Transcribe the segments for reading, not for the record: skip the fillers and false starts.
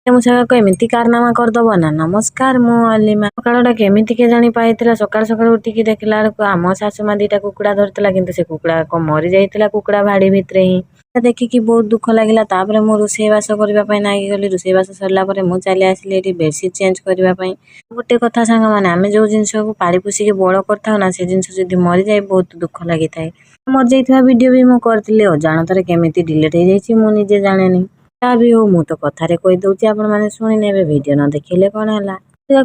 मुझाक एमती कारनामा करदब ना। नमस्कार मु अलिमा। सकाळटा केमिति के जानी पाइथिला सकाळ सकाळ उठिकी देखला बेलକୁ आम सासुमा दिटा कुकुड़ा धरतिला किंतु से कुकुड़ा को मरि जाइतिला कुकुड़ा भाड़ी भितरे ही देखिकी बहुत दुख लागिला। तापर मु रोषेई बास करबा पई नागी गली रोषेई बास सरला परे मु चली आसिली एठी बेडशीट चेंज करबा पई। गोटे कथा सांग माने आमे जो जिंस को पाड़ी पुसी के बड़ करथाउ ना से जिंस जदी मरि जाय बहुत दुख लागि थाए। मर जाइथिबा वीडियो भी मु करथिले अजाणतारे केमिति डिलीट हो जाइछि मु निजे जानेनी। ता भी हो मु तो कथारे कहि दउछि आपण माने सुनि नेबे वीडियो न देखिले कोन हला।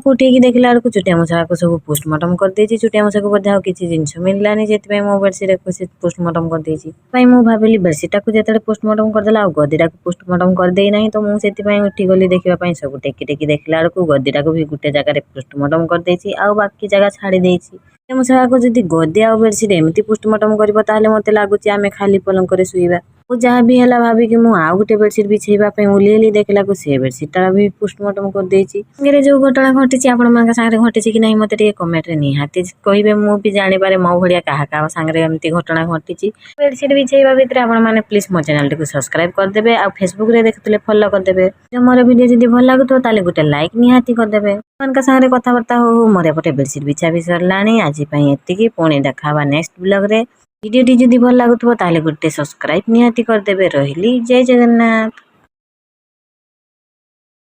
उठेकी देखला बेलକୁ चुटिया मुछा को सब पोस्टमार्टम कर देछि। चुटिया मुछा को बोधे आ किछि जिंस मिललानी जेति पई मो बेडशीट को से पोस्टमार्टम कर देछि। पई मु भाबिली बेडशीट को जेतले पोस्टमार्टम कर देला आ गदीटा को पोस्टमार्टम कर देई नाही तो मु सेति पई उठी गली देखिबा पई सब टेकी टेकी देखला बेलକୁ गदीटा को भी गुटे जगह रे पोस्टमार्टम कर देछि आ बाकी जगह छाड़ी देछि। मुछा को जदी गदी आ बेडशीट एमती पोस्टमार्टम करबो ताले मते लागुछि आमे खाली पलंग करे सुइबा। ओ जहाँ भी हला भाभी कि मु आ गुटे बेडशीट बिछेबा पई उलिएली देखला को से बेडशीट ता भी पोस्टमार्टम कर देछि। गेरे जो घटना घटिछि आपण मानका संगे घटिछि कि नाही मते टिके कमेंट रे निहाती कहिबे मु भी जानि पारे मो भडिया काहा काहा संगे एमती घटना घटिछि। बेडशीट बिछेबा भितरे आपण माने प्लीज मो चैनल टिको सब्सक्राइब कर देबे आ फेसबुक रे देखतले फॉलो कर देबे। जो मोर वीडियो जदी भल लागुतो ताले गुटे लाइक निहाती कर देबे। मानका संगे कथा बार्ता हो मोरे पटे बेडशीट बिछा भी सरलानी। आज पई एतिकी पुणी देखाबा नेक्स्ट ब्लॉग रे। वीडियो टी जदी भल लागुतो ताले गुटे सब्सक्राइब निहाती कर देबे। रहिली जय जगन्नाथ।